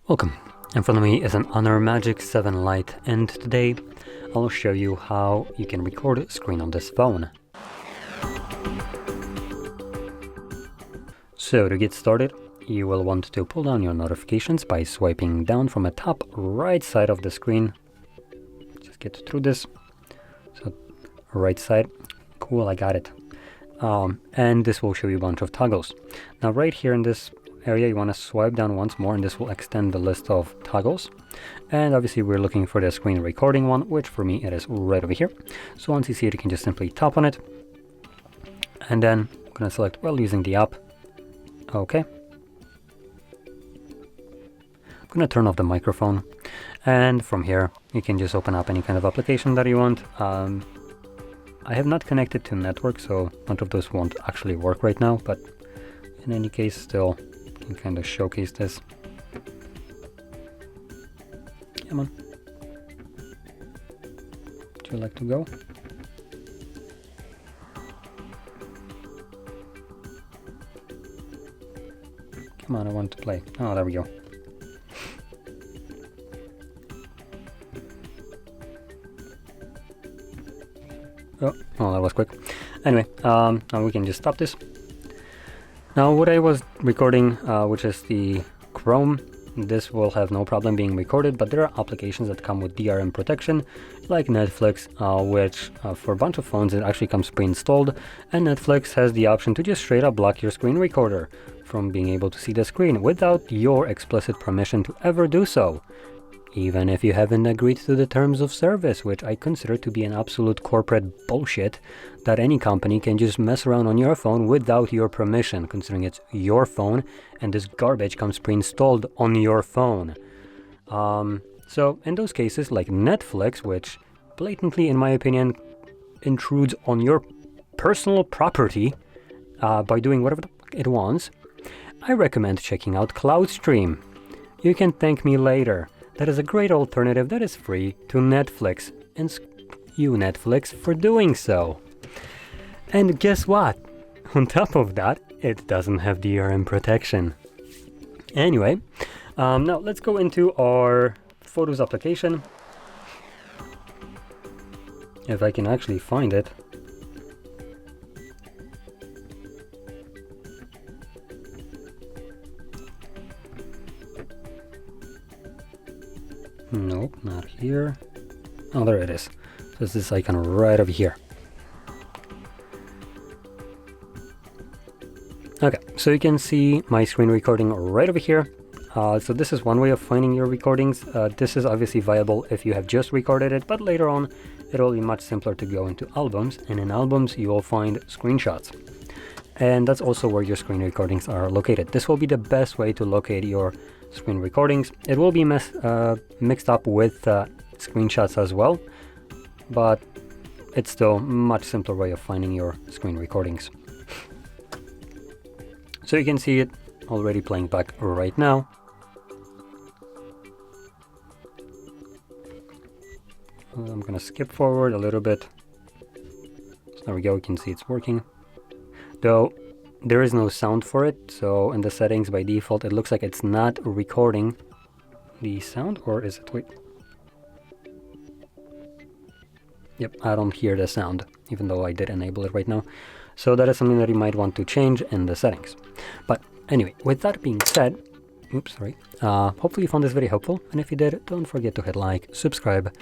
Welcome. In front of me is an HONOR Magic7 Lite, and today I'll show you how you can record a screen on this phone. So to get started, you will want to pull down your notifications by swiping down from the top right side of the screen. Just get through this. So right side, cool, I got it. And this will show you a bunch of toggles. Now right here in this area, you want to swipe down once more, and this will extend the list of toggles. And obviously we're looking for the screen recording one, which for me it is right over here. So once you see it, you can just simply tap on it, and then I'm going to select while using the app. Okay. I'm going to turn off the microphone, and from here you can just open up any kind of application that you want. I have not connected to network, so much of those won't actually work right now, but in any case, still can kind of showcase this. Come on. Would you like to go? Come on, I want to play. Oh, there we go. Oh, that was quick. Anyway, now we can just stop this. Now what I was recording, which is the Chrome, this will have no problem being recorded, but there are applications that come with DRM protection, like Netflix, which for a bunch of phones it actually comes pre-installed, and Netflix has the option to just straight up block your screen recorder from being able to see the screen without your explicit permission to ever do so, even if you haven't agreed to the terms of service, which I consider to be an absolute corporate bullshit that any company can just mess around on your phone without your permission, considering it's your phone and this garbage comes pre-installed on your phone. So in those cases, like Netflix, which blatantly, in my opinion, intrudes on your personal property by doing whatever the fuck it wants, I recommend checking out CloudStream. You can thank me later. That is a great alternative that is free to Netflix, and you Netflix for doing so. And guess what? On top of that, it doesn't have DRM protection. Anyway, now let's go into our Photos application. If I can actually find it. Nope, not here. Oh, there it is. So it's this icon right over here. Okay, so you can see my screen recording right over here. So this is one way of finding your recordings. This is obviously viable if you have just recorded it, but later on it will be much simpler to go into albums, and in albums you will find screenshots. And that's also where your screen recordings are located. This will be the best way to locate your screen recordings. It will be mixed up with screenshots as well, but it's still a much simpler way of finding your screen recordings. So you can see it already playing back right now. I'm gonna skip forward a little bit. So there we go, you can see it's working. Though there is no sound for it, so in the settings by default it looks like it's not recording the sound, or is it? Wait. Yep, I don't hear the sound, even though I did enable it right now. So that is something that you might want to change in the settings. But anyway, with that being said, hopefully you found this video helpful, and if you did, don't forget to hit like, subscribe,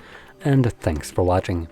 and thanks for watching.